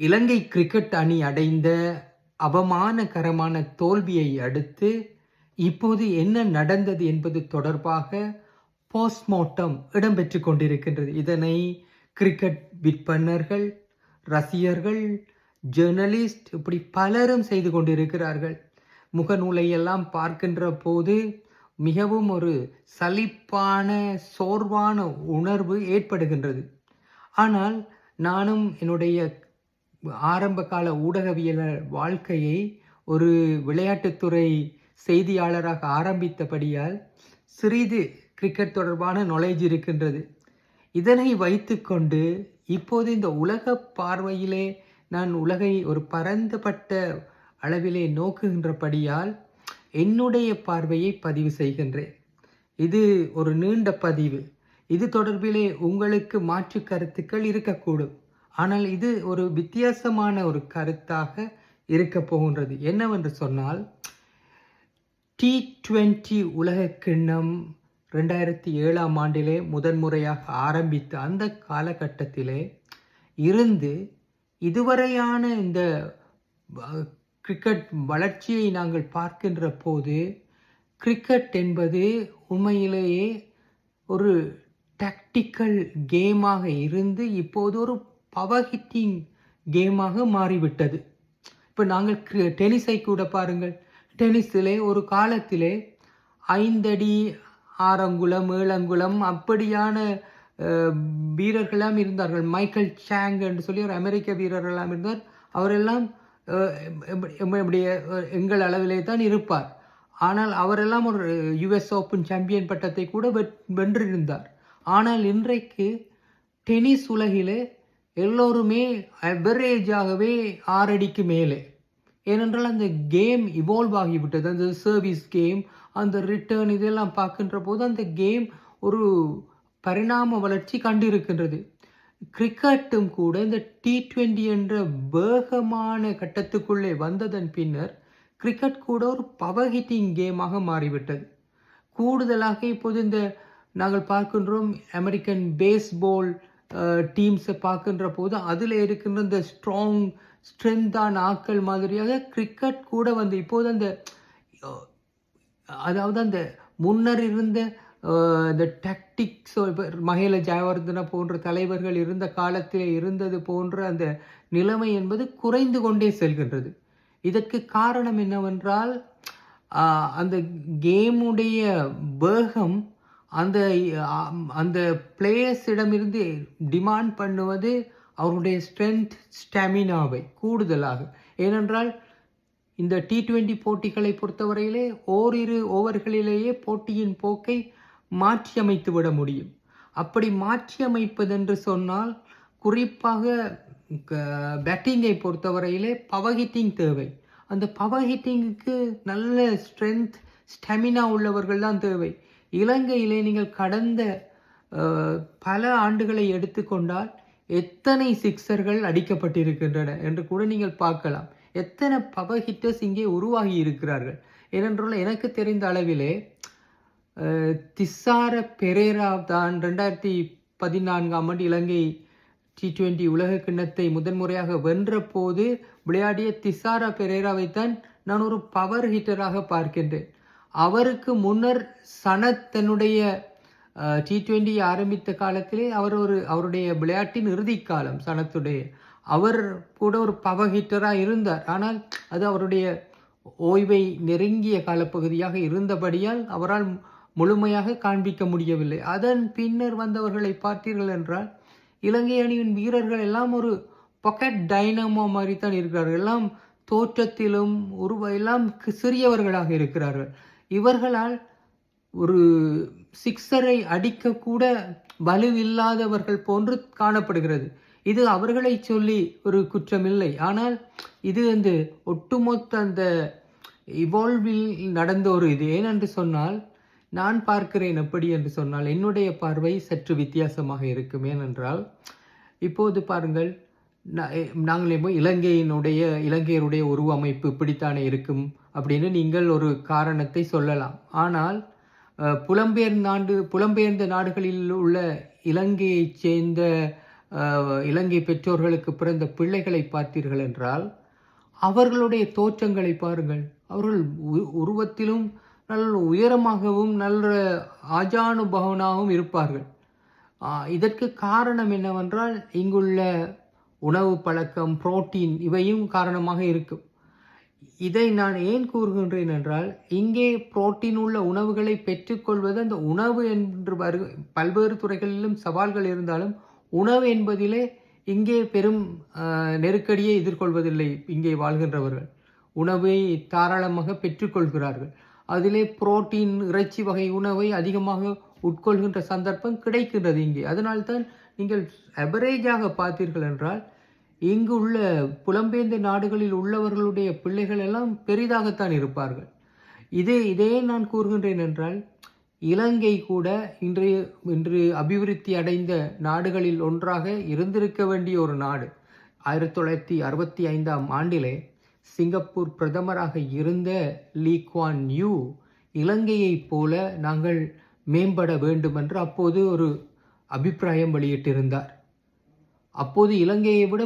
இலங்கை cricket அணி அடைந்த அவமானகரமான தோல்வியை அடுத்து இப்போது என்ன நடந்தது என்பது தொடர்பாக போஸ்ட்மார்ட்டம் இடம்பெற்றுக் கொண்டிருக்கின்றது. இதனை கிரிக்கெட் விற்பனர்கள், ரசிகர்கள், ஜேர்னலிஸ்ட் இப்படி பலரும் செய்து கொண்டிருக்கிறார்கள். முகநூலை எல்லாம் பார்க்கின்ற போது மிகவும் ஒரு சலிப்பான, சோர்வான உணர்வு ஏற்படுகின்றது. ஆனால் நானும் என்னுடைய ஆரம்ப கால ஊடகவியலர் வாழ்க்கையை ஒரு விளையாட்டுத்துறை செய்தியாளராக ஆரம்பித்தபடியால் சிறிது கிரிக்கெட் தொடர்பான நாலேஜ் இருக்கின்றது. இதனை வைத்துக்கொண்டு இப்போது இந்த உலக பார்வையிலே நான் உலகை ஒரு பரந்துபட்ட அளவிலே நோக்குகின்றபடியால் என்னுடைய பார்வையை பதிவு செய்கின்றேன். இது ஒரு நீண்ட பதிவு. இது தொடர்பிலே உங்களுக்கு மாற்று கருத்துக்கள் இருக்கக்கூடும். ஆனால் இது ஒரு வித்தியாசமான ஒரு கருத்தாக இருக்க போகின்றது. என்னவென்று சொன்னால், T20 உலகக்கிண்ணம் 2007ஆம் ஆண்டிலே முதன்முறையாக ஆரம்பித்த அந்த காலகட்டத்திலே இருந்து இதுவரையான இந்த கிரிக்கெட் வளர்ச்சியை நாங்கள் பார்க்கின்ற போது, கிரிக்கெட் என்பது உண்மையிலேயே ஒரு டாக்டிக்கல் கேமாக இருந்து இப்போது ஒரு பவர் ஹிட்டிங் கேமாக மாறிவிட்டது. இப்போ நாங்கள் டென்னிஸை கூட பாருங்கள். டென்னிஸிலே ஒரு காலத்திலே 5 அடி 6 அங்குலம் 7 அங்குலம் அப்படியான வீரர்களெல்லாம் இருந்தார்கள். மைக்கேல் சாங் என்று சொல்லி ஒரு அமெரிக்க வீரர்களெல்லாம் இருந்தார். அவரெல்லாம் எங்கள் அளவிலே தான் இருப்பார். ஆனால் அவரெல்லாம் ஒரு யுஎஸ் ஓப்பன் சாம்பியன் பட்டத்தை கூட வென்றிருந்தார். ஆனால் இன்றைக்கு டென்னிஸ் உலகிலே எல்லோருமே அவரேஜாகவே 6 அடிக்கு மேலே. ஏனென்றால் அந்த கேம் இவால்வ் ஆகிவிட்டது. அந்த சர்வீஸ் கேம், அந்த ரிட்டர்ன் இதெல்லாம் பார்க்கின்ற போது அந்த கேம் ஒரு பரிணாம வளர்ச்சி கண்டிருக்கின்றது. கிரிக்கெட்டும் கூட இந்த T20 என்ற வேகமான கட்டத்துக்குள்ளே வந்ததன் பின்னர் கிரிக்கெட் கூட ஒரு பவர் ஹிட்டிங் கேமாக மாறிவிட்டது. கூடுதலாக இப்போது இந்த நாங்கள் பார்க்கின்றோம் அமெரிக்கன் பேஸ்பால் டீம்ஸை பார்க்கின்ற போது அதில் இருக்கின்ற இந்த ஸ்ட்ரென்த்தான ஆக்கள் மாதிரியாக கிரிக்கெட் கூட வந்து இப்போது அந்த அதாவது அந்த முன்னர் இருந்த இந்த டாக்டிக்ஸ் மகேல ஜெயவர்தன போன்ற தலைவர்கள் இருந்த காலத்தில் இருந்தது போன்ற அந்த நிலைமை என்பது குறைந்து கொண்டே செல்கின்றது. இதற்கு காரணம் என்னவென்றால் அந்த கேமுடைய வேகம் அந்த அந்த பிளேயர்ஸிடமிருந்து டிமாண்ட் பண்ணுவது அவருடைய ஸ்ட்ரென்த், ஸ்டாமினாவை கூடுதலாக. ஏனென்றால் இந்த T20 போட்டிகளை பொறுத்தவரையிலே ஓரிரு ஓவர்களிலேயே போட்டியின் போக்கை மாற்றி அமைத்து விட முடியும். அப்படி மாற்றி அமைப்பதென்று சொன்னால் குறிப்பாக பேட்டிங்கை பொறுத்தவரையிலே பவர் ஹிட்டிங் தேவை. அந்த பவர் ஹிட்டிங்குக்கு நல்ல ஸ்ட்ரென்த், ஸ்டாமினா உள்ளவர்கள் தான் தேவை. இலங்கையிலே நீங்கள் கடந்த பல ஆண்டுகளை எடுத்துக்கொண்டால் எத்தனை சிக்ஸர்கள் அடிக்கப்பட்டிருக்கின்றன என்று கூட நீங்கள் பார்க்கலாம். எத்தனை பவர் ஹிட்டர்ஸ் இங்கே உருவாகி இருக்கிறார்கள். ஏனென்றால் எனக்கு தெரிந்த அளவிலே திசார பெரேரா தான் 2014ஆம் ஆண்டு இலங்கை T20 உலக கிண்ணத்தை முதன்முறையாக வென்ற போது விளையாடிய திசார பெரேராவைத்தான் நான் ஒரு பவர் ஹிட்டராக பார்க்கின்றேன். அவருக்கு முன்னர் சனத் தன்னுடைய T20 ஆரம்பித்த காலத்திலே அவருடைய விளையாட்டின் இறுதி காலம் சனத்துடைய அவர் கூட ஒரு பவர் ஹிட்டராக இருந்தார். ஆனால் அது அவருடைய ஓய்வை நெருங்கிய காலப்பகுதியாக இருந்தபடியால் அவரால் முழுமையாக காண்பிக்க முடியவில்லை. அதன் பின்னர் வந்தவர்களை பார்த்தீர்கள் என்றால் இலங்கை அணியின் வீரர்கள் எல்லாம் ஒரு பாக்கெட் டைனமோ மாதிரி தான் இருக்கிறார்கள். எல்லாம் தோற்றத்திலும் எல்லாம் சிறியவர்களாக இருக்கிறார்கள். இவர்களால் ஒரு சிக்ஸரை அடிக்கக்கூட வலுவில்லாதவர்கள் போன்று காணப்படுகிறது. இது அவர்களை சொல்லி ஒரு குற்றமில்லை. ஆனால் இது வந்து ஒட்டுமொத்த அந்த இவால்வில் நடந்த ஒரு இது. ஏனென்று சொன்னால் நான் பார்க்கிறேன் எப்படி என்று சொன்னால் என்னுடைய பார்வை சற்று வித்தியாசமாக இருக்கும். ஏனென்றால் இப்போது பாருங்கள், நாங்கள் இலங்கையருடைய உருவமைப்பு இப்படித்தானே இருக்கும் அப்படின்னு நீங்கள் ஒரு காரணத்தை சொல்லலாம். ஆனால் புலம்பெயர்ந்த நாடுகளில் உள்ள இலங்கையைச் சேர்ந்த இலங்கை பெற்றோர்களுக்கு பிறந்த பிள்ளைகளை பார்த்தீர்கள் என்றால் அவர்களுடைய தோற்றங்களை பாருங்கள். அவர்கள் உருவத்திலும் நல்ல உயரமாகவும் நல்ல ஆஜானுபவனாகவும் இருப்பார்கள். இதற்கு காரணம் என்னவென்றால் இங்குள்ள உணவு பழக்கம், புரோட்டீன் இவையும் காரணமாக இருக்கும். இதை நான் ஏன் கூறுகின்றேன் என்றால், இங்கே புரோட்டீன் உள்ள உணவுகளை பெற்றுக்கொள்வது அந்த உணவு என்று பல்வேறு துறைகளிலும் சவால்கள் இருந்தாலும் உணவு என்பதிலே இங்கே பெரும் நெருக்கடியை எதிர்கொள்வதில்லை. இங்கே வாழ்கின்றவர்கள் உணவை தாராளமாக பெற்றுக்கொள்கிறார்கள். அதிலே புரோட்டீன் இறைச்சி வகை உணவை அதிகமாக உட்கொள்கின்ற சந்தர்ப்பம் கிடைக்கின்றது இங்கே. அதனால்தான் நீங்கள் அவரேஜாக பார்த்தீர்கள் என்றால் இங்கு உள்ள புலம்பெயர்ந்த நாடுகளில் உள்ளவர்களுடைய பிள்ளைகள் எல்லாம் பெரிதாகத்தான் இருப்பார்கள். இதே நான் கூறுகின்றேன் என்றால் இலங்கை கூட இன்று அபிவிருத்தி அடைந்த நாடுகளில் ஒன்றாக இருந்திருக்க வேண்டிய ஒரு நாடு. 1965ஆம் ஆண்டிலே சிங்கப்பூர் பிரதமராக இருந்த லீ குவான் யூ இலங்கையைப் போல நாங்கள் மேம்பட வேண்டும் என்று அப்போது ஒரு அபிப்பிராயம் வெளியிட்டிருந்தார். அப்போது இலங்கையை விட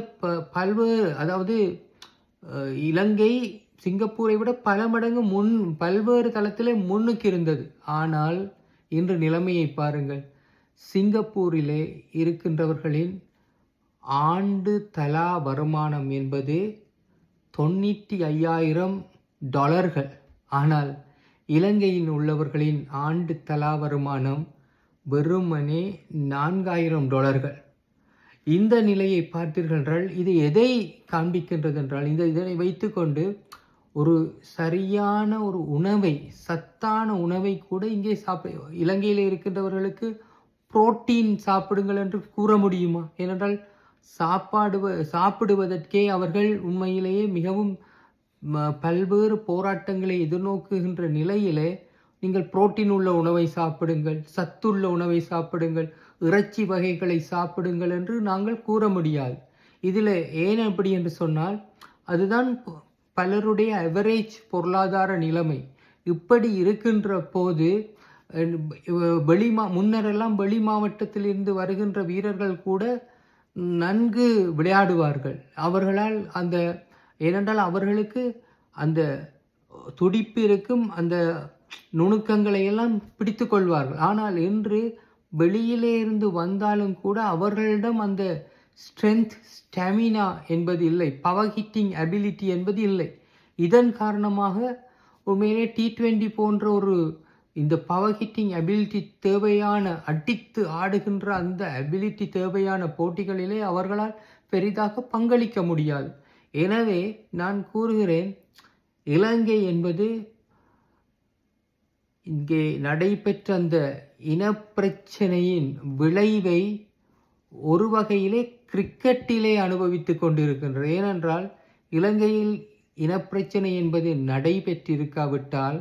பல்வேறு, அதாவது இலங்கை சிங்கப்பூரை விட பல மடங்கு பல்வேறு தளத்திலே முன்னுக்கு இருந்தது. ஆனால் இன்று நிலைமையை பாருங்கள். சிங்கப்பூரிலே இருக்கின்றவர்களின் ஆண்டு தலா வருமானம் என்பது $95,000. ஆனால் இலங்கையில் உள்ளவர்களின் ஆண்டு தலா வருமானம் வெறுமனே $4,000. இந்த நிலையை பார்த்தீர்கள் என்றால் இது எதை காண்பிக்கின்றது என்றால், இதனை வைத்துக்கொண்டு ஒரு சரியான ஒரு உணவை, சத்தான உணவை கூட இங்கே இலங்கையில் இருக்கின்றவர்களுக்கு புரோட்டீன் சாப்பிடுங்கள் என்று கூற முடியுமா? ஏனென்றால் சாப்பிடுவதற்கே அவர்கள் உண்மையிலேயே மிகவும் பல்வேறு போராட்டங்களை எதிர்நோக்குகின்ற நிலையிலே நீங்கள் புரோட்டீன் உள்ள உணவை சாப்பிடுங்கள், சத்துள்ள உணவை சாப்பிடுங்கள், இறைச்சி வகைகளை சாப்பிடுங்கள் என்று நாங்கள் கூற முடியாது. இதில் ஏன் அப்படி என்று சொன்னால், அதுதான் பலருடைய அவரேஜ் பொருளாதார நிலைமை. இப்படி இருக்கின்ற போது முன்னரெல்லாம் வெளி மாவட்டத்திலிருந்து வருகின்ற வீரர்கள் கூட நன்கு விளையாடுவார்கள். அவர்களால் ஏனென்றால் அவர்களுக்கு அந்த துடிப்பு இருக்கும், அந்த நுணுக்கங்களை எல்லாம் பிடித்து கொள்வார்கள். ஆனால் இன்று வெளியிலே இருந்து வந்தாலும் கூட அவர்களிடம் அந்த ஸ்ட்ரென்த், ஸ்டாமினா என்பது இல்லை, பவர் ஹிட்டிங் அபிலிட்டி என்பது இல்லை. இதன் காரணமாக உண்மையிலே T20 போன்ற இந்த பவர் ஹிட்டிங் அபிலிட்டி தேவையான, அடித்து ஆடுகின்ற அந்த அபிலிட்டி தேவையான போட்டிகளிலே அவர்களால் பெரிதாக பங்களிக்க முடியாது. எனவே நான் கூறுகிறேன், இலங்கை என்பது இங்கே நடைபெற்ற அந்த இனப்பிரச்சனையின் விளைவை ஒரு வகையிலே கிரிக்கெட்டிலே அனுபவித்துக் கொண்டிருக்கின்றது. ஏனென்றால் இலங்கையில் இனப்பிரச்சனை என்பது நடைபெற்றிருக்காவிட்டால்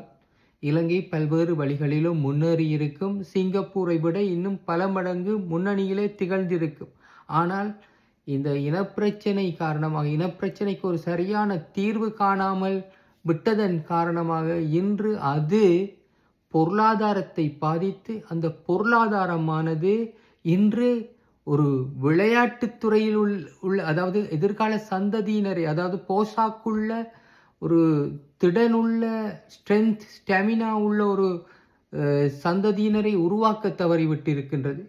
இலங்கை பல்வேறு வழிகளிலும் முன்னேறியிருக்கும். சிங்கப்பூரை விட இன்னும் பல மடங்கு முன்னணியிலே திகழ்ந்திருக்கும். ஆனால் இந்த இனப்பிரச்சனை காரணமாக, இனப்பிரச்சனைக்கு ஒரு சரியான தீர்வு காணாமல் விட்டதன் காரணமாக இன்று அது பொருளாதாரத்தை பாதித்து, அந்த பொருளாதாரமானது இன்று ஒரு விளையாட்டுத் துறையில் உள்ள அதாவது எதிர்கால சந்ததியினரை, அதாவது போசாக்குள்ள ஒரு திடனுள்ள ஸ்ட்ரென்த், ஸ்டாமினா உள்ள ஒரு சந்ததியினரை உருவாக்க தவறிவிட்டிருக்கின்றது.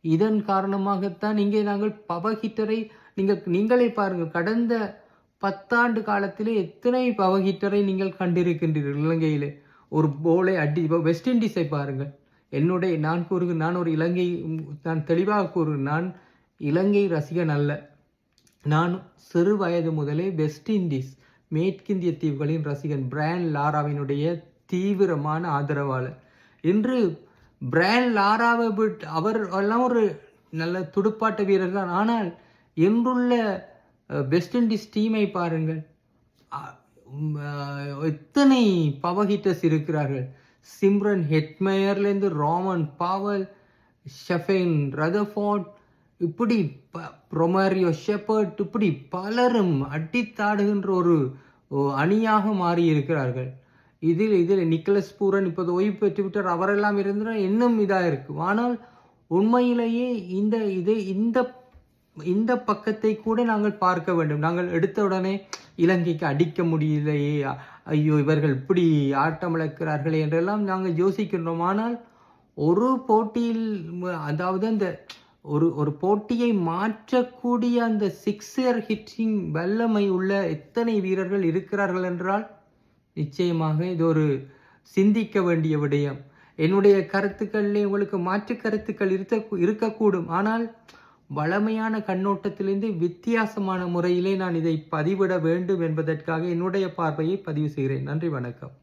இதன் காரணமாகத்தான் இங்கே நாங்கள் பவர் ஹிட்டரை நீங்களே பாருங்கள். கடந்த 10 ஆண்டு காலத்திலே எத்தனை பவர் ஹிட்டரை நீங்கள் கண்டிருக்கின்றீர்கள் இலங்கையிலே. ஒரு போலை வெஸ்ட் இண்டீஸை பாருங்கள். நான் ஒரு இலங்கை, நான் தெளிவாக கூறுகிறேன், நான் இலங்கை ரசிகன் அல்ல. நான் சிறு வயது முதலே வெஸ்ட் இண்டீஸ், மேற்கிந்திய தீவுகளின் ரசிகன், பிரையன் லாராவினுடைய தீவிரமான ஆதரவாளர். இன்று பிரையன் லாராவை விட்டு, அவர் எல்லாம் ஒரு நல்ல துடுப்பாட்ட வீரர் தான். ஆனால் இன்றுள்ள வெஸ்ட் இண்டீஸ் டீமை பாருங்கள், எத்தனை பவர் ஹிட்டர்ஸ் இருக்கிறார்கள். சிம்ரன் ஹெட்மயர்லேருந்து ராமன் பாவல், ஷெஃபைன் ரதர்ஃபோர்ட், இப்படி ரொமாரியோ ஷெப்பர்ட், இப்படி பலரும் அடித்தாடுகின்ற ஒரு அணியாக மாறி இருக்கிறார்கள். இதில் நிக்கலஸ் பூரன் இப்போது ஓய்வு பெற்று விட்டார். அவரெல்லாம் இருந்தால் இன்னும் இதாக இருக்கும். ஆனால் உண்மையிலேயே இந்த இந்த பக்கத்தை கூட நாங்கள் பார்க்க வேண்டும். நாங்கள் எடுத்த உடனே இலங்கைக்கு அடிக்க முடியலையே, ஐயோ இவர்கள் இப்படி ஆட்டம் இழக்கிறார்களே என்றெல்லாம் நாங்கள் யோசிக்கின்றோம். ஆனால் ஒரு போட்டியில் அதாவது அந்த ஒரு போட்டியை மாற்றக்கூடிய அந்த சிக்ஸர் ஹிட்டிங் வல்லமை உள்ள எத்தனை வீரர்கள் இருக்கிறார்கள் என்றால் நிச்சயமாக இது ஒரு சிந்திக்க வேண்டிய விடயம். என்னுடைய கருத்துக்களிலே உங்களுக்கு மாற்று கருத்துக்கள் இருக்கக்கூடும். ஆனால் வளமையான கண்ணோட்டத்திலிருந்து வித்தியாசமான முறையிலே நான் இதை பதிவிட வேண்டும் என்பதற்காக என்னுடைய பார்வையை பதிவு செய்கிறேன். நன்றி, வணக்கம்.